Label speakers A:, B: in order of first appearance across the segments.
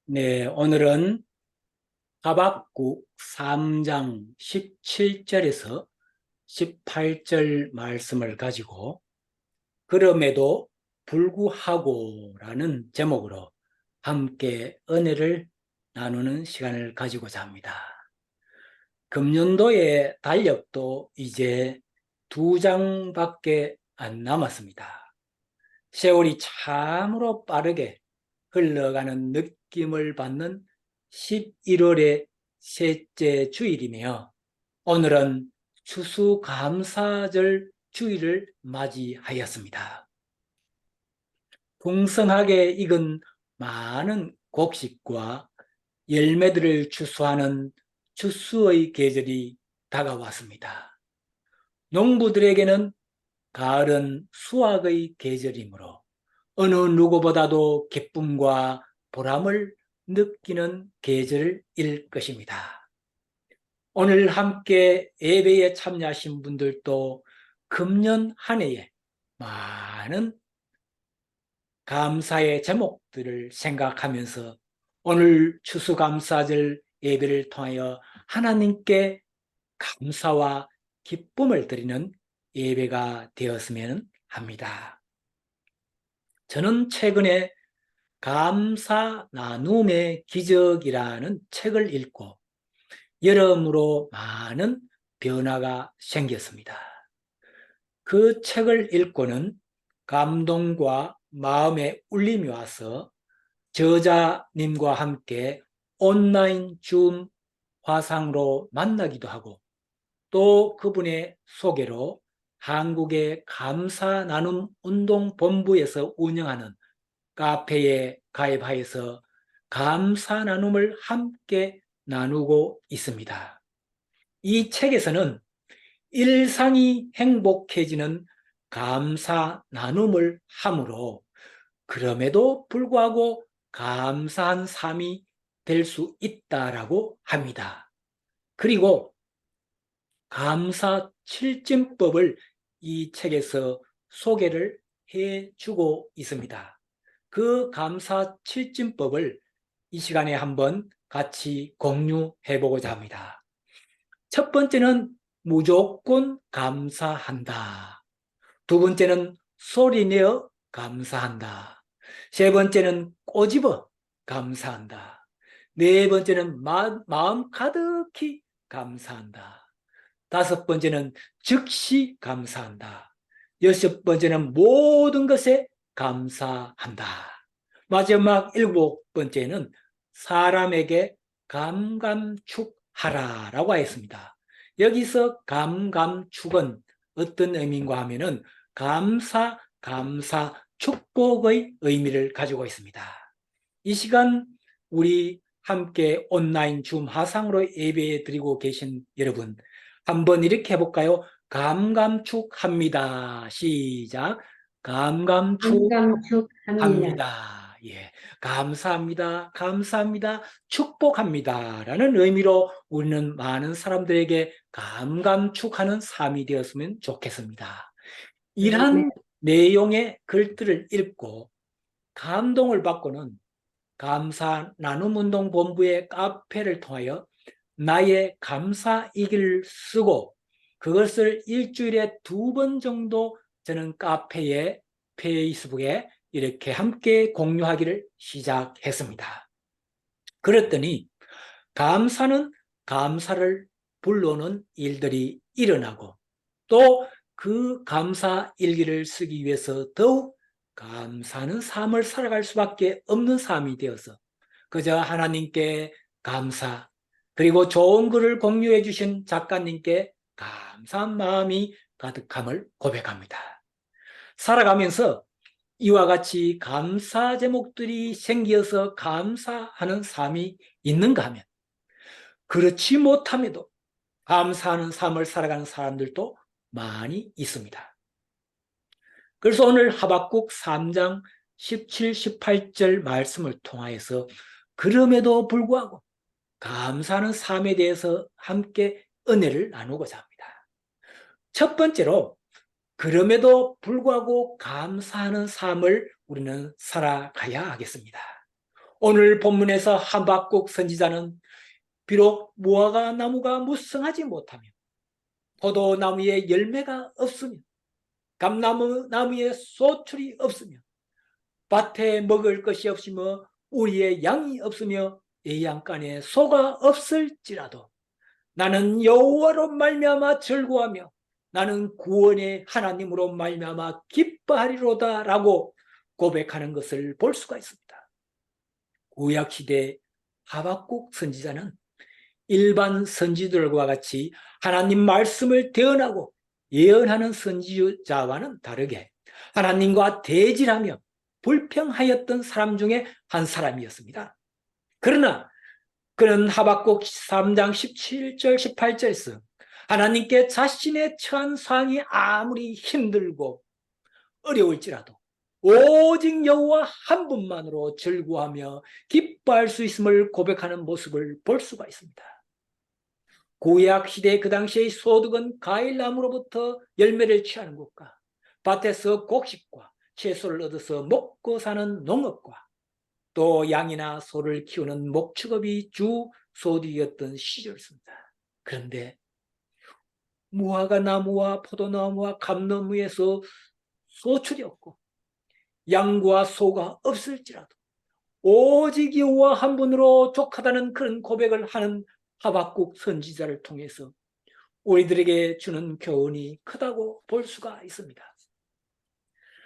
A: 네, 오늘은 하박국 3장 17절에서 18절 말씀을 가지고 그럼에도 불구하고라는 제목으로 함께 은혜를 나누는 시간을 가지고자 합니다. 금년도의 달력도 이제 2장밖에 안 남았습니다. 세월이 참으로 빠르게 흘러가는 느낌을 받는 11월의 셋째 주일이며 오늘은 추수감사절 주일을 맞이하였습니다. 풍성하게 익은 많은 곡식과 열매들을 추수하는 추수의 계절이 다가왔습니다. 농부들에게는 가을은 수확의 계절이므로 어느 누구보다도 기쁨과 보람을 느끼는 계절일 것입니다. 오늘 함께 예배에 참여하신 분들도 금년 한 해에 많은 감사의 제목들을 생각하면서 오늘 추수감사절 예배를 통하여 하나님께 감사와 기쁨을 드리는 예배가 되었으면 합니다. 저는 최근에 감사 나눔의 기적이라는 책을 읽고 여러모로 많은 변화가 생겼습니다. 그 책을 읽고는 감동과 마음의 울림이 와서 저자님과 함께 온라인 줌 화상으로 만나기도 하고 또 그분의 소개로 한국의 감사 나눔 운동본부에서 운영하는 카페에 가입하여서 감사 나눔을 함께 나누고 있습니다. 이 책에서는 일상이 행복해지는 감사 나눔을 함으로 그럼에도 불구하고 감사한 삶이 될 수 있다라고 합니다. 그리고 감사 칠진법을 이 책에서 소개를 해주고 있습니다. 그 감사 칠진법을 이 시간에 한번 같이 공유해 보고자 합니다. 첫 번째는 무조건 감사한다. 두 번째는 소리내어 감사한다. 세 번째는 꼬집어 감사한다. 네 번째는 마음 가득히 감사한다. 다섯 번째는 즉시 감사한다. 여섯 번째는 모든 것에 감사한다. 마지막 일곱 번째는 사람에게 감감축하라라고 했습니다. 여기서 감감축은 어떤 의미인가 하면은 감사, 축복의 의미를 가지고 있습니다. 이 시간 우리 함께 온라인 줌 화상으로 예배 드리고 계신 여러분, 한번 이렇게 해볼까요? 감감축합니다. 시작.
B: 감감축합니다.
A: 감감축합니다. 예. 감사합니다. 감사합니다. 축복합니다. 라는 의미로 우리는 많은 사람들에게 감감축하는 삶이 되었으면 좋겠습니다.
B: 네,
A: 이러한 내용의 글들을 읽고 감동을 받고는 감사 나눔운동 본부의 카페를 통하여 나의 감사 일기를 쓰고 그것을 일주일에 2번 정도 저는 카페에 페이스북에 이렇게 함께 공유하기를 시작했습니다. 그랬더니 감사는 감사를 불러오는 일들이 일어나고 또 그 감사 일기를 쓰기 위해서 더욱 감사하는 삶을 살아갈 수밖에 없는 삶이 되어서 그저 하나님께 감사 그리고 좋은 글을 공유해 주신 작가님께 감사한 마음이 가득함을 고백합니다. 살아가면서 이와 같이 감사 제목들이 생겨서 감사하는 삶이 있는가 하면 그렇지 못함에도 감사하는 삶을 살아가는 사람들도 많이 있습니다. 그래서 오늘 하박국 3장 17, 18절 말씀을 통하여서 그럼에도 불구하고 감사하는 삶에 대해서 함께 은혜를 나누고자 합니다. 첫 번째로 그럼에도 불구하고 감사하는 삶을 우리는 살아가야 하겠습니다. 오늘 본문에서 하박국 선지자는 비록 무화과 나무가 무성하지 못하며 포도나무에 열매가 없으며 감나무에 소출이 없으며 밭에 먹을 것이 없으며 우리의 양이 없으며 애양간에 소가 없을지라도 나는 여호와로 말미암아 즐거워하며 나는 구원의 하나님으로 말미암아 기뻐하리로다 라고 고백하는 것을 볼 수가 있습니다. 구약시대 하박국 선지자는 일반 선지들과 같이 하나님 말씀을 대언하고 예언하는 선지자와는 다르게 하나님과 대질하며 불평하였던 사람 중에 한 사람이었습니다. 그러나 그는 하박국 3장 17절 18절에서 하나님께 자신의 처한 상황이 아무리 힘들고 어려울지라도 오직 여호와 한 분만으로 즐거워하며 기뻐할 수 있음을 고백하는 모습을 볼 수가 있습니다. 구약 시대 그 당시의 소득은 과일나무로부터 열매를 취하는 것과 밭에서 곡식과 채소를 얻어서 먹고 사는 농업과 또 양이나 소를 키우는 목축업이 주 소득이었던 시절입니다. 그런데 무화과 나무와 포도나무와 감나무에서 소출이 없고 양과 소가 없을지라도 오직 여호와 한 분으로 족하다는 그런 고백을 하는 하박국 선지자를 통해서 우리들에게 주는 교훈이 크다고 볼 수가 있습니다.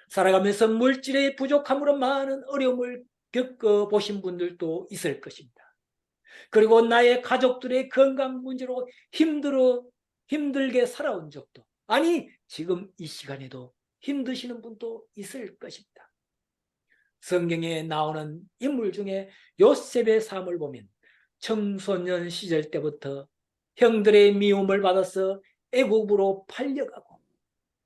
A: 살아가면서 물질의 부족함으로 많은 어려움을 겪어보신 분들도 있을 것입니다. 그리고 나의 가족들의 건강 문제로 힘들게 살아온 적도, 아니 지금 이 시간에도 힘드시는 분도 있을 것입니다. 성경에 나오는 인물 중에 요셉의 삶을 보면 청소년 시절 때부터 형들의 미움을 받아서 애국으로 팔려가고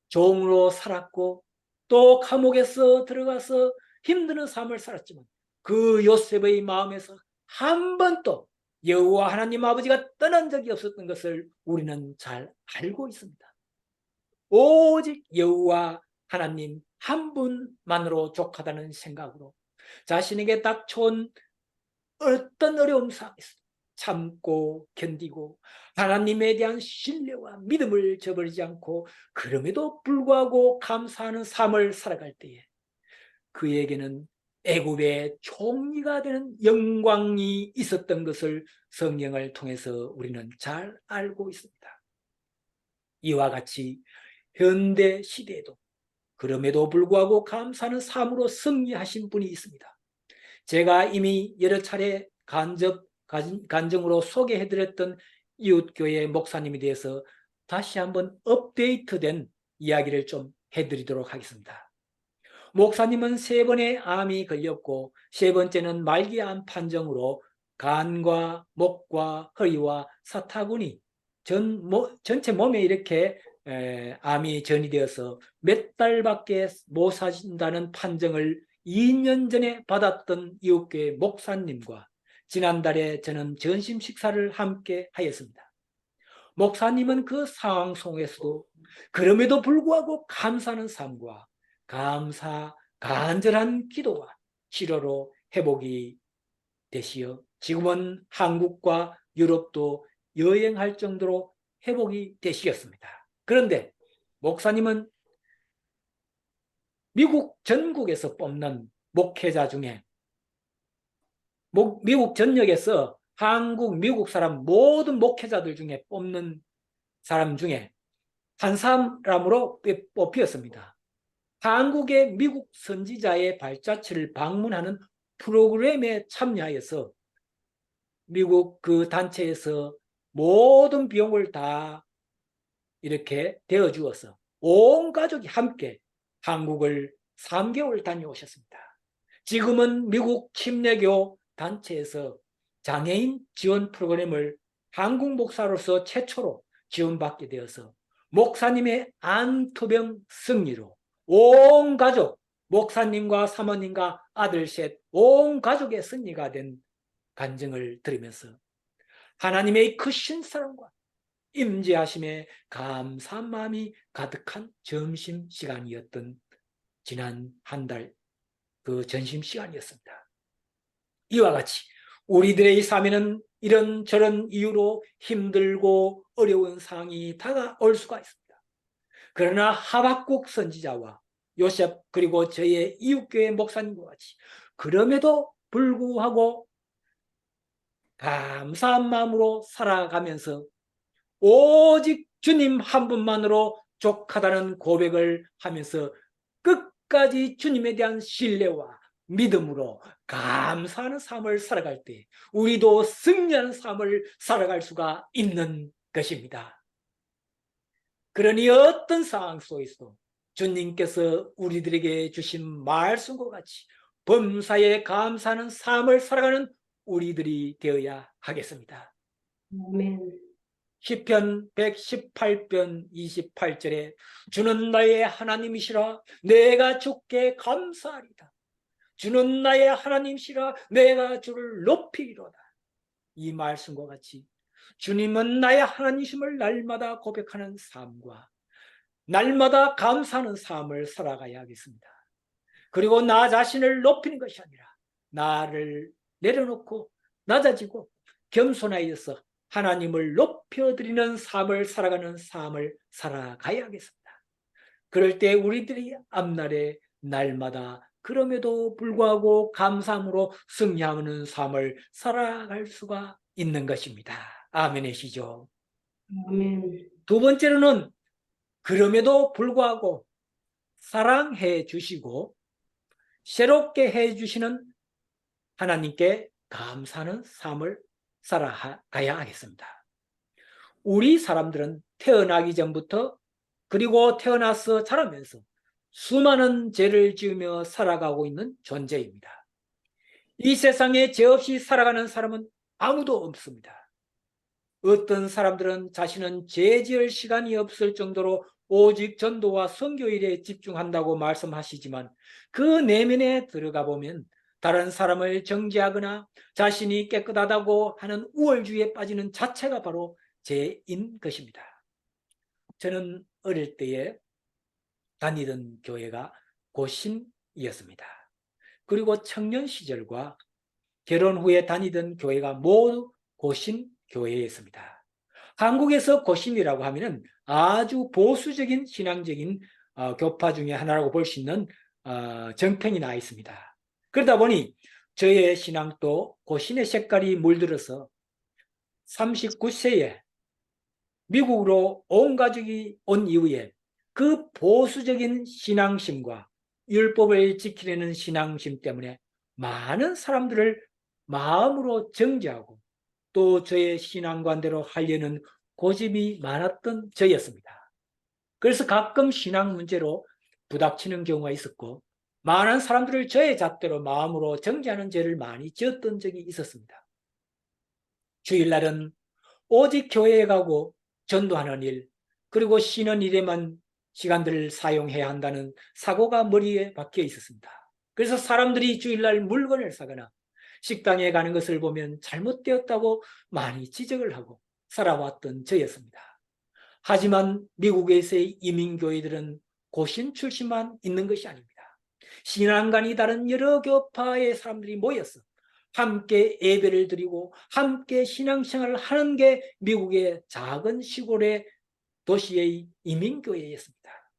A: 종으로 살았고 또 감옥에서 들어가서 힘든 삶을 살았지만 그 요셉의 마음에서 한 번도 여호와 하나님 아버지가 떠난 적이 없었던 것을 우리는 잘 알고 있습니다. 오직 여호와 하나님 한 분만으로 족하다는 생각으로 자신에게 닥쳐온 어떤 어려움 상황에서 참고 견디고 하나님에 대한 신뢰와 믿음을 저버리지 않고 그럼에도 불구하고 감사하는 삶을 살아갈 때에 그에게는 애굽의 총리가 되는 영광이 있었던 것을 성경을 통해서 우리는 잘 알고 있습니다. 이와 같이 현대 시대에도 그럼에도 불구하고 감사하는 삶으로 승리하신 분이 있습니다. 제가 이미 여러 차례 간증으로 소개해드렸던 이웃교회 목사님에 대해서 다시 한번 업데이트된 이야기를 좀 해드리도록 하겠습니다. 목사님은 3번의 암이 걸렸고 3번째는 말기암 판정으로 간과 목과 허리와 사타구니 전체 몸에 이렇게 암이 전이되어서 몇 달밖에 못 사신다는 판정을 2년 전에 받았던 이웃교회 목사님과 지난달에 저는 전심 식사를 함께 하였습니다. 목사님은 그 상황 속에서도 그럼에도 불구하고 감사하는 삶과 간절한 기도와 치료로 회복이 되시어 지금은 한국과 유럽도 여행할 정도로 회복이 되시겠습니다. 그런데 목사님은 미국 전국에서 뽑는 목회자 중에 미국 전역에서 한국, 미국 사람 모든 목회자들 중에 뽑는 사람 중에 한 사람으로 뽑혔습니다. 한국의 미국 선지자의 발자취를 방문하는 프로그램에 참여하여서 미국 그 단체에서 모든 비용을 다 이렇게 대어 주어서 온 가족이 함께 한국을 3개월 다녀오셨습니다. 지금은 미국 침례교 단체에서 장애인 지원 프로그램을 한국 목사로서 최초로 지원받게 되어서 목사님의 안투병 승리로 온 가족, 목사님과 사모님과 아들 셋, 온 가족의 승리가 된 간증을 들으면서 하나님의 크신 사랑과 임재하심에 감사한 마음이 가득한 점심시간이었던 지난 한 달 그 점심시간이었습니다. 이와 같이 우리들의 삶에는 이런저런 이유로 힘들고 어려운 상황이 다가올 수가 있습니다. 그러나 하박국 선지자와 요셉 그리고 저의 이웃교회 목사님과 같이 그럼에도 불구하고 감사한 마음으로 살아가면서 오직 주님 한 분만으로 족하다는 고백을 하면서 끝까지 주님에 대한 신뢰와 믿음으로 감사하는 삶을 살아갈 때 우리도 승리하는 삶을 살아갈 수가 있는 것입니다. 그러니 어떤 상황 속에서도 주님께서 우리들에게 주신 말씀과 같이 범사에 감사하는 삶을 살아가는 우리들이 되어야 하겠습니다.
B: 아멘.
A: 시편 118편 28절에 주는 나의 하나님이시라 내가 주께 감사하리다. 주는 나의 하나님이시라 내가 주를 높이리로다. 이 말씀과 같이 주님은 나의 하나님이심을 날마다 고백하는 삶과 날마다 감사하는 삶을 살아가야 하겠습니다. 그리고 나 자신을 높이는 것이 아니라 나를 내려놓고 낮아지고 겸손하여서 하나님을 높여드리는 삶을 살아가는 삶을 살아가야 하겠습니다. 그럴 때 우리들이 앞날에 날마다 그럼에도 불구하고 감사함으로 승리하는 삶을 살아갈 수가 있는 것입니다. 아멘이시죠?
B: 아멘.
A: 두 번째로는 그럼에도 불구하고 사랑해 주시고 새롭게 해 주시는 하나님께 감사하는 삶을 살아가야 하겠습니다. 우리 사람들은 태어나기 전부터 그리고 태어나서 자라면서 수많은 죄를 지으며 살아가고 있는 존재입니다. 이 세상에 죄 없이 살아가는 사람은 아무도 없습니다. 어떤 사람들은 자신은 죄 지을 시간이 없을 정도로 오직 전도와 선교일에 집중한다고 말씀하시지만 그 내면에 들어가 보면 다른 사람을 정죄하거나 자신이 깨끗하다고 하는 우월주의에 빠지는 자체가 바로 죄인 것입니다. 저는 어릴 때에 다니던 교회가 고신이었습니다. 그리고 청년 시절과 결혼 후에 다니던 교회가 모두 고신 교회였습니다. 한국에서 고신이라고 하면은 아주 보수적인 신앙적인 교파 중에 하나라고 볼 수 있는 정평이 나 있습니다. 그러다 보니 저의 신앙도 고신의 색깔이 물들어서 39세에 미국으로 온 가족이 온 이후에 그 보수적인 신앙심과 율법을 지키려는 신앙심 때문에 많은 사람들을 마음으로 정죄하고 또 저의 신앙관대로 하려는 고집이 많았던 저였습니다. 그래서 가끔 신앙 문제로 부닥치는 경우가 있었고 많은 사람들을 저의 잣대로 마음으로 정죄하는 죄를 많이 지었던 적이 있었습니다. 주일날은 오직 교회에 가고 전도하는 일 그리고 쉬는 일에만 시간들을 사용해야 한다는 사고가 머리에 박혀 있었습니다. 그래서 사람들이 주일날 물건을 사거나 식당에 가는 것을 보면 잘못되었다고 많이 지적을 하고 살아왔던 저였습니다. 하지만 미국에서의 이민교회들은 고신 출신만 있는 것이 아닙니다. 신앙관이 다른 여러 교파의 사람들이 모여서 함께 예배를 드리고 함께 신앙생활을 하는 게 미국의 작은 시골의 도시의 이민교회였습니다.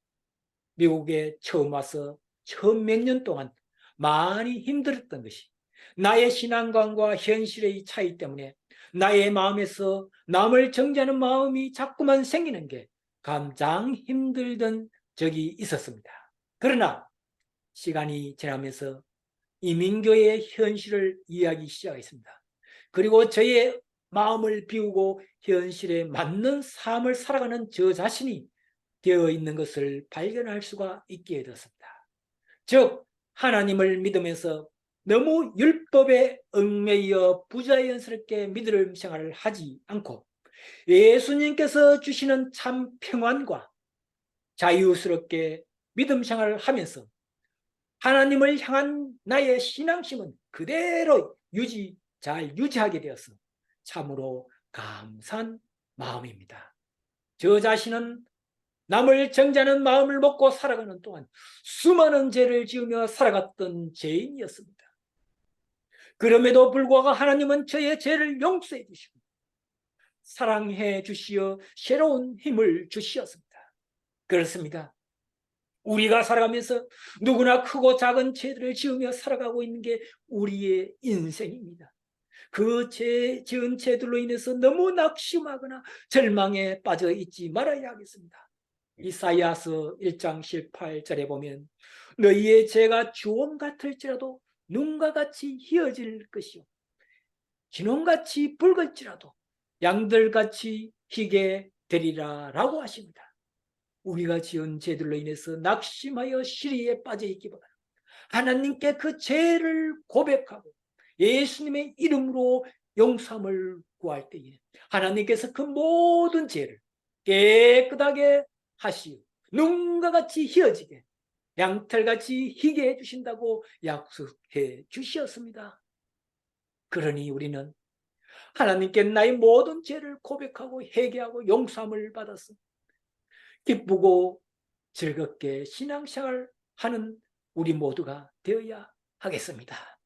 A: 미국에 처음 와서 처음 몇 년 동안 많이 힘들었던 것이 나의 신앙관과 현실의 차이 때문에 나의 마음에서 남을 정죄하는 마음이 자꾸만 생기는 게 가장 힘들던 적이 있었습니다. 그러나 시간이 지나면서 이민교회의 현실을 이해하기 시작했습니다. 그리고 저의 마음을 비우고 현실에 맞는 삶을 살아가는 저 자신이 되어 있는 것을 발견할 수가 있게 되었습니다. 즉 하나님을 믿으면서 너무 율법에 얽매여 부자연스럽게 믿음 생활을 하지 않고 예수님께서 주시는 참 평안과 자유스럽게 믿음 생활을 하면서 하나님을 향한 나의 신앙심은 그대로 잘 유지하게 되어서 참으로 감사한 마음입니다. 저 자신은 남을 정죄하는 마음을 먹고 살아가는 동안 수많은 죄를 지으며 살아갔던 죄인이었습니다. 그럼에도 불구하고 하나님은 저의 죄를 용서해 주시고 사랑해 주시어 새로운 힘을 주시었습니다. 그렇습니다. 우리가 살아가면서 누구나 크고 작은 죄들을 지으며 살아가고 있는 게 우리의 인생입니다. 그 지은 죄들로 인해서 너무 낙심하거나 절망에 빠져 있지 말아야 하겠습니다. 이사야서 1장 18절에 보면 너희의 죄가 주홍 같을지라도 눈과 같이 희어질 것이요 진홍같이 붉을지라도 양들같이 희게 되리라 라고 하십니다. 우리가 지은 죄들로 인해서 낙심하여 시리에 빠져 있기보다 하나님께 그 죄를 고백하고 예수님의 이름으로 용서함을 구할 때에 하나님께서 그 모든 죄를 깨끗하게 하시고 눈과 같이 희어지게 양털같이 희게 해주신다고 약속해 주셨습니다. 그러니 우리는 하나님께 나의 모든 죄를 고백하고 회개하고 용서함을 받아서 기쁘고 즐겁게 신앙생활 하는 우리 모두가 되어야 하겠습니다.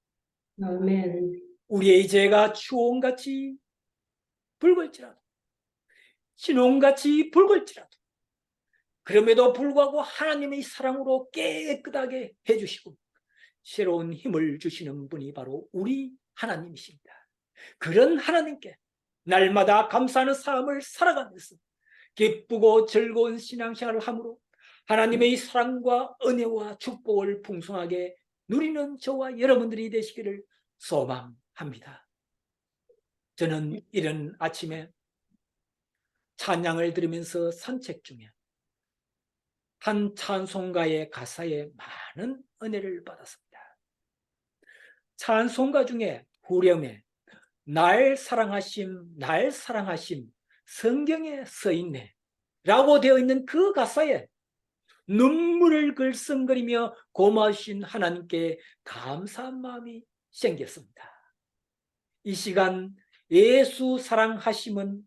B: 아멘.
A: 우리의 죄가 추홍같이 붉을지라도 진홍같이 붉을지라도 그럼에도 불구하고 하나님의 사랑으로 깨끗하게 해주시고 새로운 힘을 주시는 분이 바로 우리 하나님이십니다. 그런 하나님께 날마다 감사하는 삶을 살아가면서 기쁘고 즐거운 신앙생활을 함으로 하나님의 사랑과 은혜와 축복을 풍성하게 누리는 저와 여러분들이 되시기를 소망합니다. 저는 이른 아침에 찬양을 들으면서 산책 중에 한 찬송가의 가사에 많은 은혜를 받았습니다. 찬송가 중에 후렴에 날 사랑하심 날 사랑하심 성경에 써있네 라고 되어 있는 그 가사에 눈물을 글썽거리며 고마우신 하나님께 감사한 마음이 생겼습니다. 이 시간 예수 사랑하심은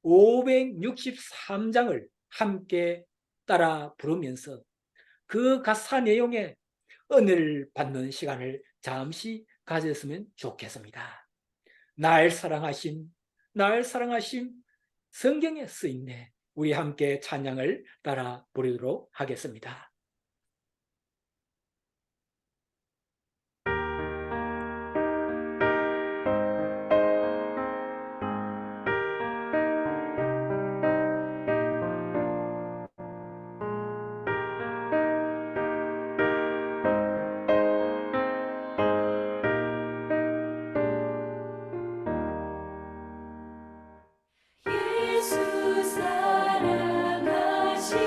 A: 563장을 함께 따라 부르면서 그 가사 내용에 은혜를 받는 시간을 잠시 가졌으면 좋겠습니다. 날 사랑하심, 날 사랑하심, 성경에 쓰있네. 우리 함께 찬양을 따라 부르도록 하겠습니다.
C: 예수 사랑하심을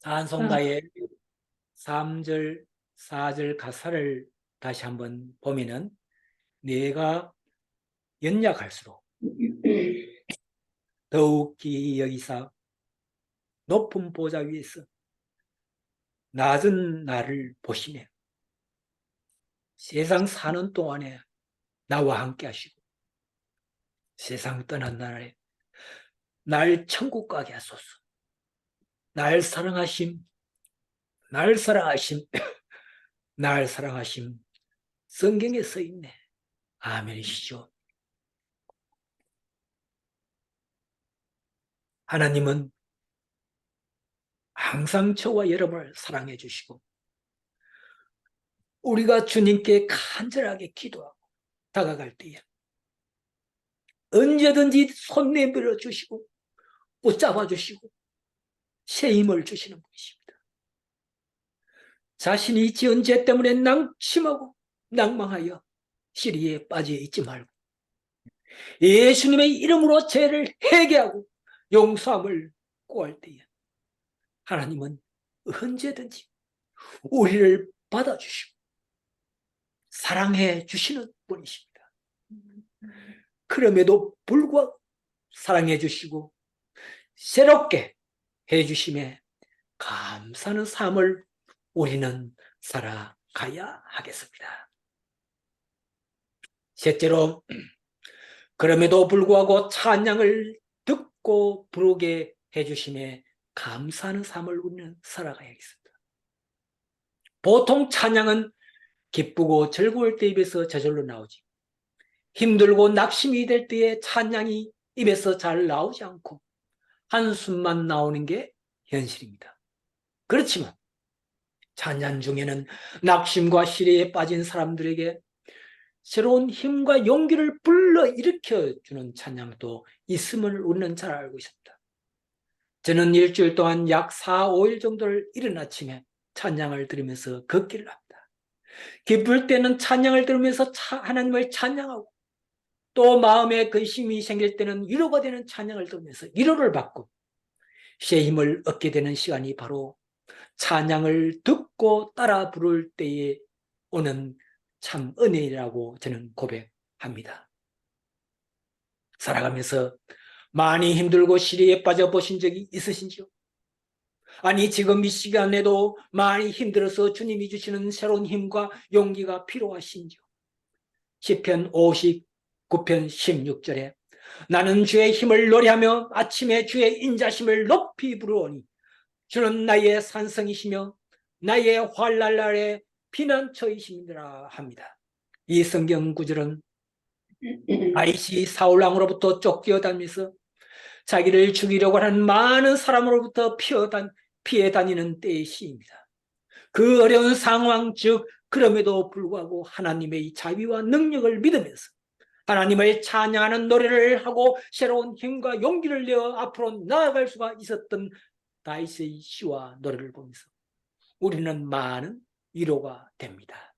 A: 찬송가의 3절, 4절 가사를 다시 한번 보면은 내가 연약할수록 더욱 기이 여기사 높은 보좌 위에서 낮은 나를 보시네. 세상 사는 동안에 나와 함께 하시고 세상 떠난 날에 날 천국 가게 하소서. 날 사랑하심, 날 사랑하심, 날 사랑하심. 성경에 써 있네. 아멘이시죠. 하나님은 항상 저와 여러분을 사랑해 주시고 우리가 주님께 간절하게 기도하고 다가갈 때에 언제든지 손 내밀어 주시고 붙잡아 주시고 새 힘을 주시는 분이십니다. 자신이 지은 죄 때문에 낙심하고 낭망하여 시리에 빠져 있지 말고 예수님의 이름으로 죄를 회개하고 용서함을 구할 때에 하나님은 언제든지 우리를 받아주시고 사랑해 주시는 분이십니다. 그럼에도 불구하고 사랑해 주시고 새롭게 해주심에 감사하는 삶을 우리는 살아가야 하겠습니다. 셋째로, 그럼에도 불구하고 찬양을 듣고 부르게 해주심에 감사하는 삶을 우리는 살아가야겠습니다. 보통 찬양은 기쁘고 즐거울 때 입에서 저절로 나오지 힘들고 낙심이 될 때에 찬양이 입에서 잘 나오지 않고 한숨만 나오는 게 현실입니다. 그렇지만 찬양 중에는 낙심과 시리에 빠진 사람들에게 새로운 힘과 용기를 불러일으켜주는 찬양도 있음을 우리는 잘 알고 있습니다. 저는 일주일 동안 약 4, 5일 정도를 이른 아침에 찬양을 들으면서 걷기를 합니다. 기쁠 때는 찬양을 들으면서 하나님을 찬양하고 또 마음에 근심이 생길 때는 위로가 되는 찬양을 들으면서 위로를 받고 새 힘을 얻게 되는 시간이 바로 찬양을 듣고 따라 부를 때에 오는 참 은혜라고 저는 고백합니다. 살아가면서 많이 힘들고 시리에 빠져보신 적이 있으신지요? 아니 지금 이 시간에도 많이 힘들어서 주님이 주시는 새로운 힘과 용기가 필요하신지요? 시편 59편 16절에 나는 주의 힘을 노래하며 아침에 주의 인자심을 높이 부르오니 주는 나의 산성이시며 나의 환난 날에 피난처이시니라 합니다. 이 성경 구절은 다윗이 사울왕으로부터 쫓겨다니면서 자기를 죽이려고 하는 많은 사람으로부터 피해 다니는 때의 시입니다. 그 어려운 상황 즉 그럼에도 불구하고 하나님의 자비와 능력을 믿으면서 하나님을 찬양하는 노래를 하고 새로운 힘과 용기를 내어 앞으로 나아갈 수가 있었던 다윗의 시와 노래를 보면서 우리는 많은 위로가 됩니다.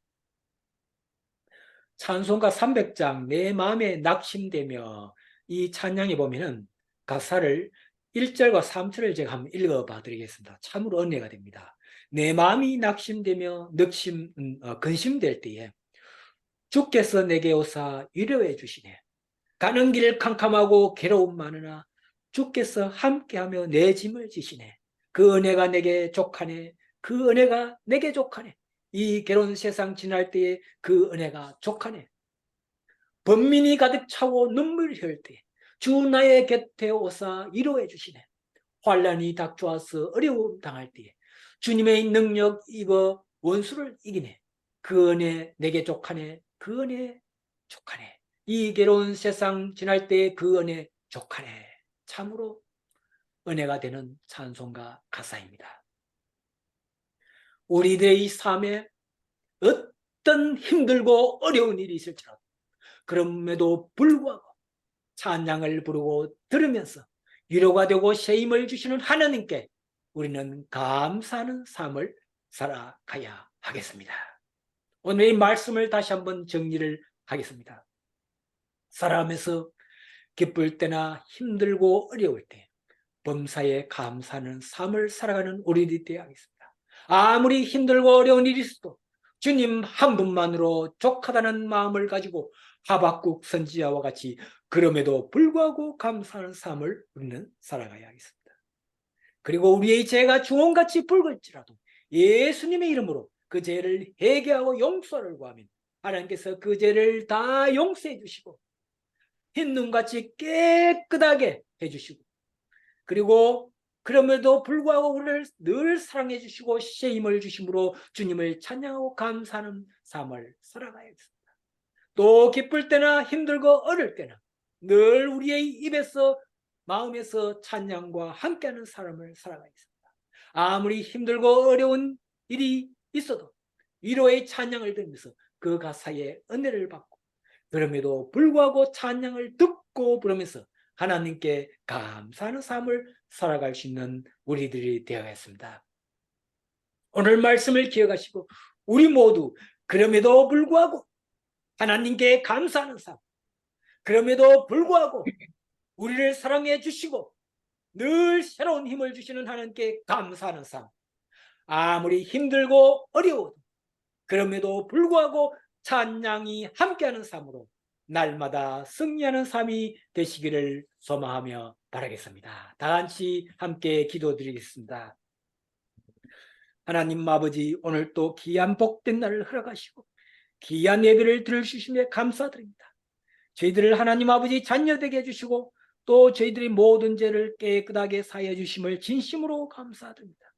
A: 찬송가 300장 내 마음에 낙심되며 이 찬양에 보면은 가사를 1절과 3절을 제가 한번 읽어봐 드리겠습니다. 참으로 은혜가 됩니다. 내 마음이 낙심되며 근심될 때에 주께서 내게 오사 위로해 주시네. 가는 길 캄캄하고 괴로움 많으나 주께서 함께하며 내 짐을 지시네. 그 은혜가 내게 족하네. 그 은혜가 내게 족하네. 이 괴로운 세상 지날 때에 그 은혜가 족하네. 번민이 가득 차고 눈물이 흘 때 주 나의 곁에 오사 위로해 주시네. 환난이 닥쳐와서 어려움 당할 때에 주님의 능력 입어 원수를 이기네. 그 은혜 내게 족하네. 그 은혜 족하네. 이 괴로운 세상 지날 때에 그 은혜 족하네. 참으로 은혜가 되는 찬송가 가사입니다. 우리들의 삶에 어떤 힘들고 어려운 일이 있을지라도 그럼에도 불구하고 찬양을 부르고 들으면서 위로가 되고 새 힘을 주시는 하나님께 우리는 감사하는 삶을 살아가야 하겠습니다. 오늘 이 말씀을 다시 한번 정리를 하겠습니다. 살아가면서 기쁠 때나 힘들고 어려울 때 범사에 감사하는 삶을 살아가는 우리들이 되어야 하겠습니다. 아무리 힘들고 어려운 일이 있어도 주님 한 분만으로 족하다는 마음을 가지고 하박국 선지자와 같이 그럼에도 불구하고 감사하는 삶을 우리는 살아가야 하겠습니다. 그리고 우리의 죄가 주홍같이 붉을지라도 예수님의 이름으로 그 죄를 회개하고 용서를 구하면 하나님께서 그 죄를 다 용서해 주시고 흰 눈같이 깨끗하게 해주시고, 그리고 그럼에도 불구하고 우리를 늘 사랑해 주시고 쉼을 주심으로 주님을 찬양하고 감사하는 삶을 살아가야겠습니다. 또 기쁠 때나 힘들고 어릴 때나 늘 우리의 입에서 마음에서 찬양과 함께하는 삶을 살아가겠습니다. 아무리 힘들고 어려운 일이 있어도 위로의 찬양을 들으면서 그 가사에 은혜를 받고, 그럼에도 불구하고 찬양을 듣고 부르면서 하나님께 감사하는 삶을 살아갈 수 있는 우리들이 되어야겠습니다. 오늘 말씀을 기억하시고 우리 모두 그럼에도 불구하고 하나님께 감사하는 삶, 그럼에도 불구하고 우리를 사랑해 주시고 늘 새로운 힘을 주시는 하나님께 감사하는 삶, 아무리 힘들고 어려워도 그럼에도 불구하고 찬양이 함께하는 삶으로 날마다 승리하는 삶이 되시기를 소망하며 바라겠습니다. 다 같이 함께 기도드리겠습니다. 하나님 아버지, 오늘 또 귀한 복된 날을 허락하시고 귀한 예배를 들으시심에 감사드립니다. 저희들을 하나님 아버지 자녀되게 해주시고 또 저희들이 모든 죄를 깨끗하게 사하여 주심을 진심으로 감사드립니다.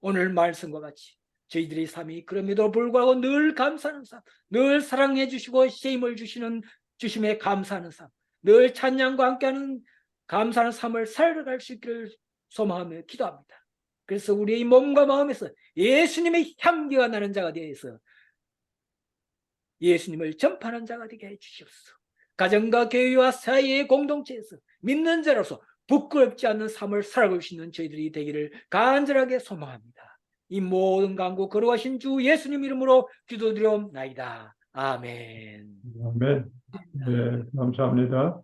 A: 오늘 말씀과 같이 저희들의 삶이 그럼에도 불구하고 늘 감사하는 삶, 늘 사랑해 주시고 쉼을 주심에 감사하는 삶, 늘 찬양과 함께하는 감사하는 삶을 살아갈 수 있기를 소망하며 기도합니다. 그래서 우리의 몸과 마음에서 예수님의 향기가 나는 자가 되어서 예수님을 전파하는 자가 되게 해주시옵소서. 가정과 교회와 사회의 공동체에서 믿는 자로서 부끄럽지 않는 삶을 살아갈 수 있는 저희들이 되기를 간절하게 소망합니다. 이 모든 간구 거룩하신 주 예수님 이름으로 기도드리옵나이다. 아멘.
C: 아멘. 네, 감사합니다.